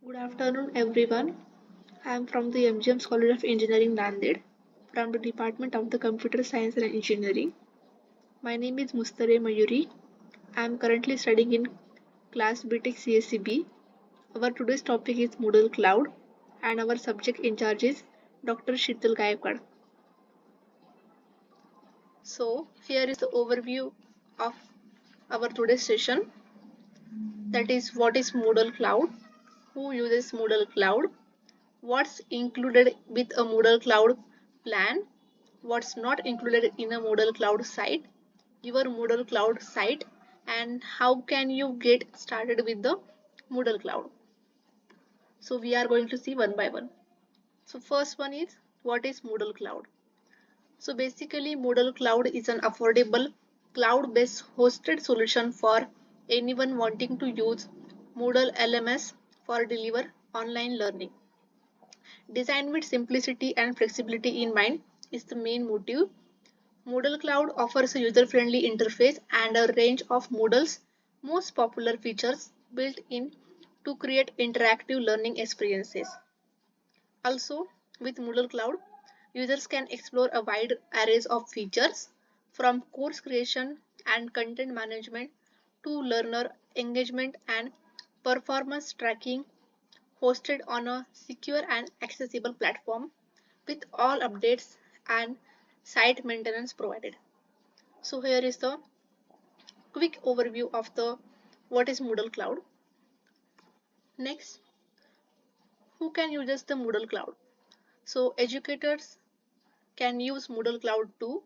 Good afternoon, everyone. I am from the MGM College of Engineering, Nanded, from the Department of the Computer Science and Engineering. My name is Mustare Mayuri. I am currently studying in class BTech CSCB. Our today's topic is Moodle Cloud, and our subject in charge is Dr. Sheetal Gaikwad. So, here is the overview of our today's session. That is, what is Moodle Cloud? Who uses Moodle Cloud? What's included with a Moodle Cloud plan, what's not included in a Moodle Cloud site, your Moodle Cloud site, and how can you get started with the Moodle Cloud. So we are going to see one by one. So first one is, what is Moodle Cloud? So basically Moodle Cloud is an affordable cloud-based hosted solution for anyone wanting to use Moodle LMS for deliver online learning. Designed with simplicity and flexibility in mind is the main motive. Moodle Cloud offers a user-friendly interface and a range of Moodle's most popular features built in to create interactive learning experiences. Also, with Moodle Cloud, users can explore a wide array of features from course creation and content management to learner engagement and performance tracking, hosted on a secure and accessible platform with all updates and site maintenance provided. So here is the quick overview of the what is Moodle Cloud. Next, who can use the Moodle Cloud? So educators can use Moodle Cloud too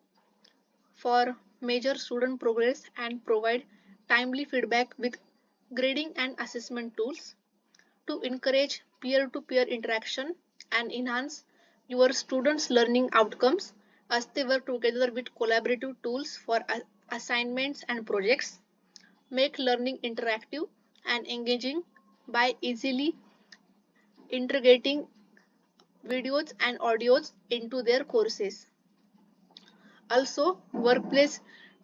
for measure student progress and provide timely feedback with grading and assessment tools to encourage peer-to-peer interaction and enhance your students' learning outcomes as they work together with collaborative tools for assignments and projects. Make learning interactive and engaging by easily integrating videos and audios into their courses. Also, workplace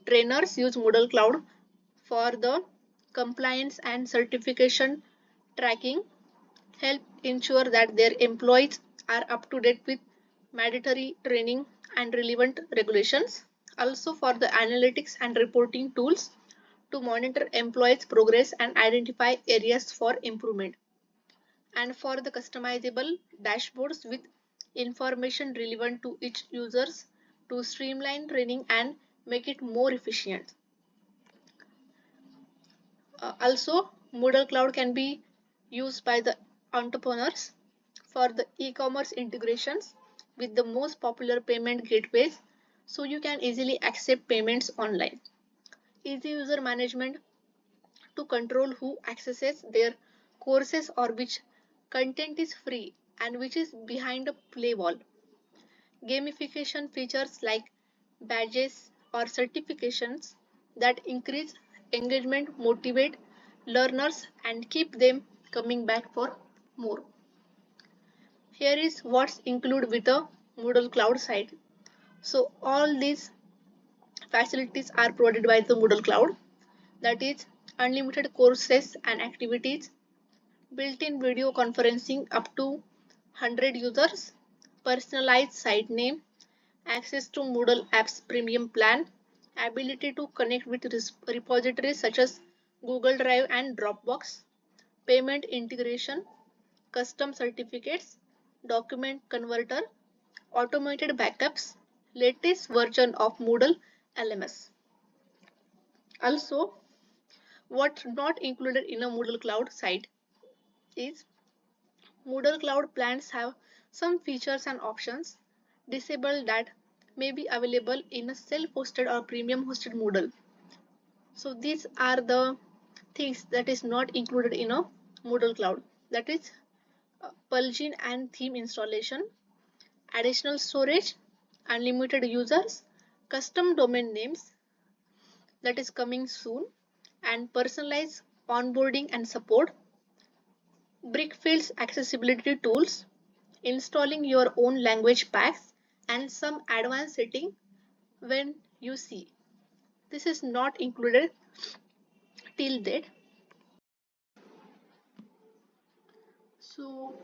trainers use Moodle Cloud for the compliance and certification tracking, help ensure that their employees are up to date with mandatory training and relevant regulations. Also, for the analytics and reporting tools to monitor employees' progress and identify areas for improvement. And for the customizable dashboards with information relevant to each users to streamline training and make it more efficient. Also, Moodle Cloud can be used by the entrepreneurs for the e-commerce integrations with the most popular payment gateways, so you can easily accept payments online. Easy user management to control who accesses their courses or which content is free and which is behind a paywall. Gamification features like badges or certifications that increase engagement, motivate learners, and keep them coming back for more. Here is what's included with a Moodle Cloud site. So all these facilities are provided by the Moodle Cloud. That is unlimited courses and activities, built-in video conferencing up to 100 users, personalized site name, access to Moodle apps premium plan, ability to connect with repositories such as Google Drive and Dropbox, payment integration, custom certificates, document converter, automated backups, latest version of Moodle LMS. Also, what's not included in a Moodle Cloud site is Moodle Cloud plans have some features and options disabled that may be available in a self-hosted or premium hosted Moodle. So these are the things that is not included in a Moodle Cloud. That is plugin and theme installation, additional storage, unlimited users, custom domain names that is coming soon, and personalized onboarding and support, Brickfield's accessibility tools, installing your own language packs, and some advanced setting when you see. This is not included till date. So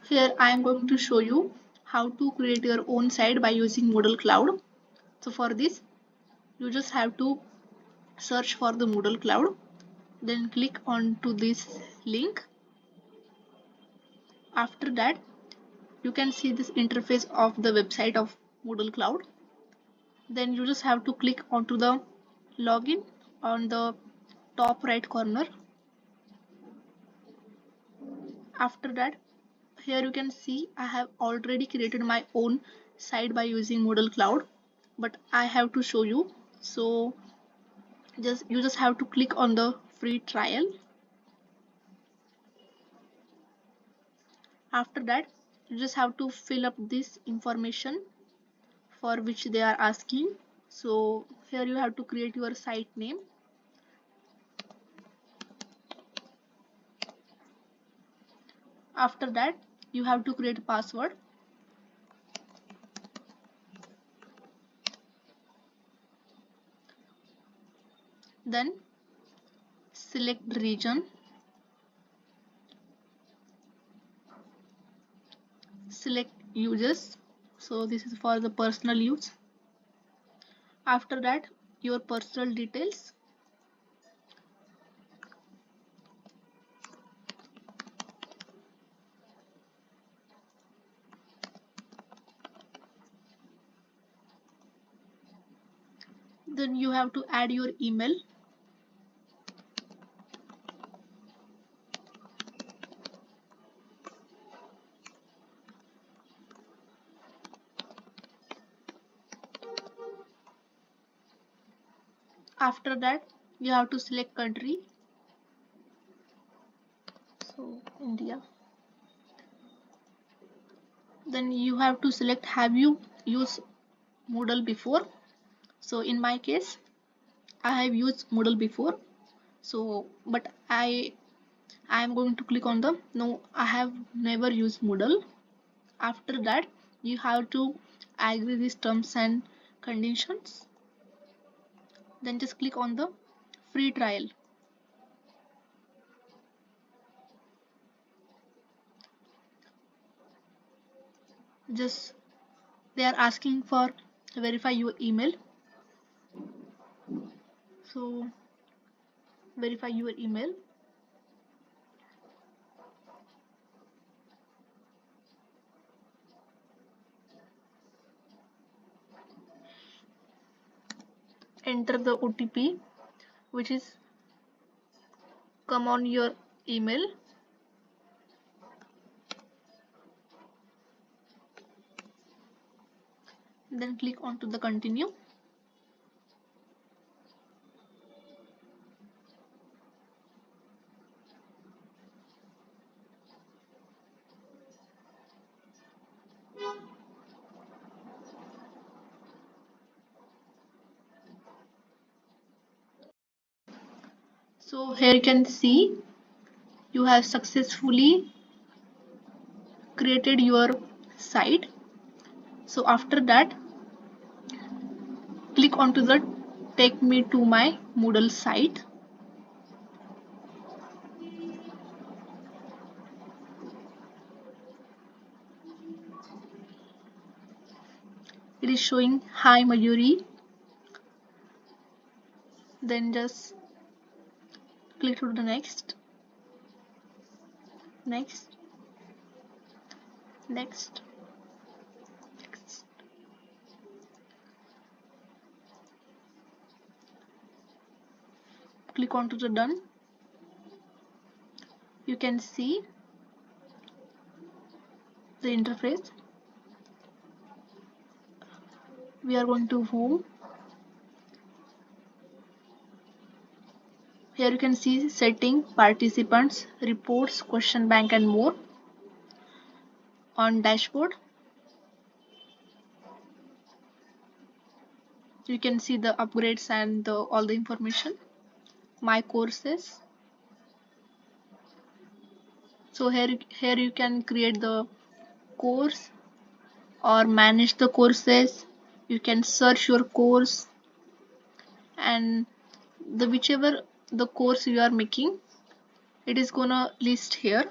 here I am going to show you how to create your own site by using Moodle Cloud. So for this, you just have to search for the Moodle Cloud, then click on to this link. After that, you can see this interface of the website of Moodle Cloud. Then you just have to click onto the login on the top right corner. After that, here you can see I have already created my own site by using Moodle Cloud, but I have to show you. So you just have to click on the free trial. After that, you just have to fill up this information for which they are asking. So here you have to create your site name. After that, you have to create a password. Then select region, select users. So this is for the personal use. After that, your personal details. Then you have to add your email. After that, you have to select country. So India. Then you have to select have you used Moodle before. So in my case, I have used Moodle before. So but I am going to click on the no, I have never used Moodle. After that, you have to agree these terms and conditions. Then just click on the free trial. Just they are asking for verify your email. So verify your email. Enter the OTP which is come on your email. Then click on to the continue. So here you can see you have successfully created your site. So after that, click onto the take me to my Moodle site. It is showing hi Mayuri. Then just click to the next, next, next, next. Click on to the done. You can see the interface. We are going to home. Here you can see setting, participants, reports, question bank and more. On dashboard, you can see the upgrades and all the information. My courses. So here you can create the course or manage the courses. You can search your course and the whichever the course you are making, it is gonna list here.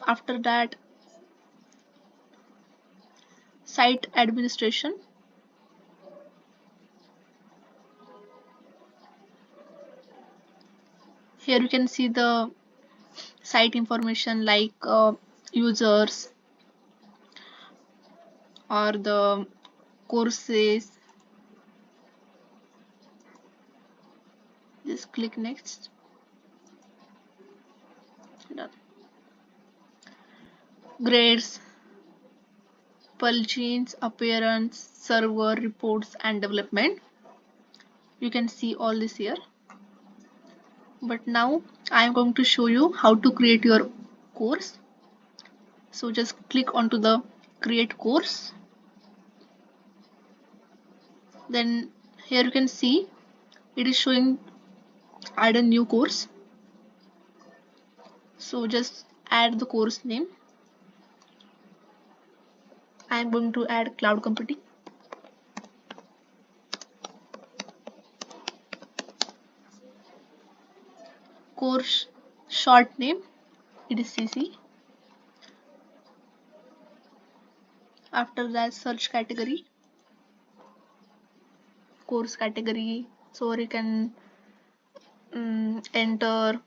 After that, site administration. Here you can see the site information like users or the courses. Just click next. Done. Grades, plugins, appearance, server, reports and development. You can see all this here. But now I am going to show you how to create your course. So just click onto the create course. Then here you can see it is showing add a new course. So just add the course name. I am going to add cloud computing. Course short name, it is CC. After that, search category, course category. So you can enter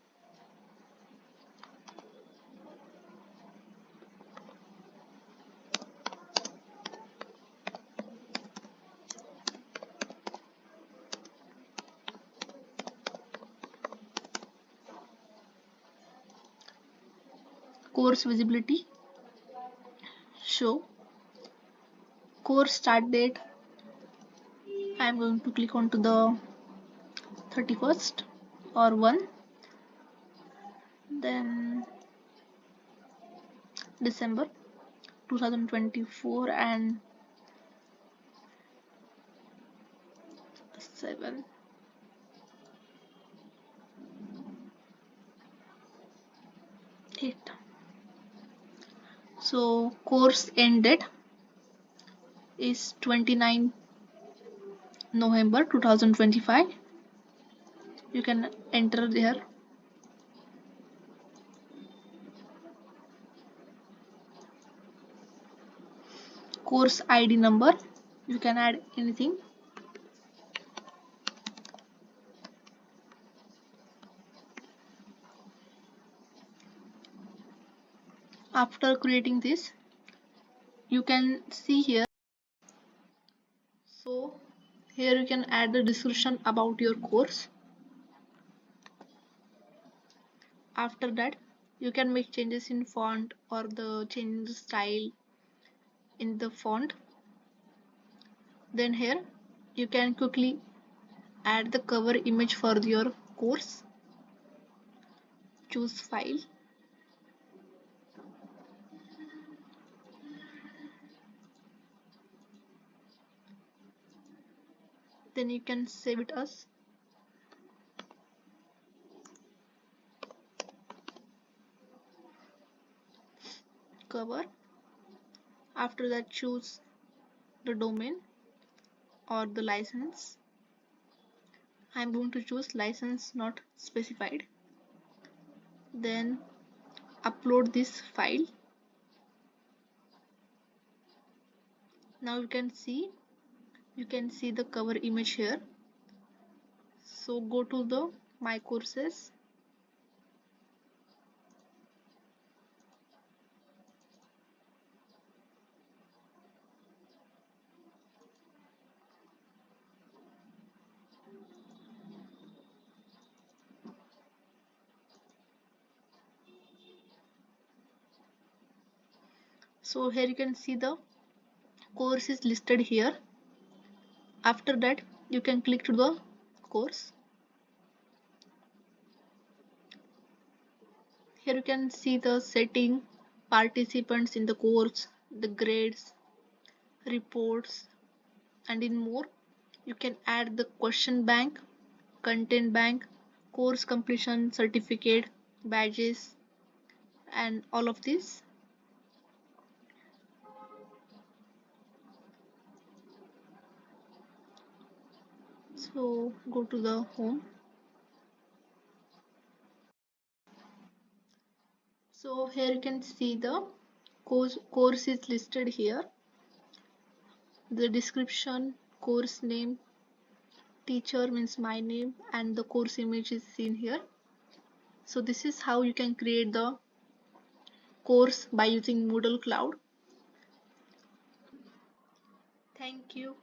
course visibility, show course start date. I am going to click onto the 31st or 1, then December 2024 and 7. So course end date is 29 November 2025. You can enter there. Course ID number, you can add anything. After creating this, you can see here. So here you can add the description about your course. After that, you can make changes in font or the change the style in the font. Then here you can quickly add the cover image for your course. Choose file. Then you can save it as cover. After that, choose the domain or the license. I am going to choose license not specified. Then upload this file. Now you can see the cover image here. So go to the my courses. So here you can see the course is listed here. After that, you can click to the course. Here you can see the setting, participants in the course, the grades, reports, and in more. You can add the question bank, content bank, course completion certificate, badges, and all of this. So go to the home. So here you can see the course is listed here, the description, course name, teacher means my name, and the course image is seen here. So this is how you can create the course by using Moodle Cloud. Thank you.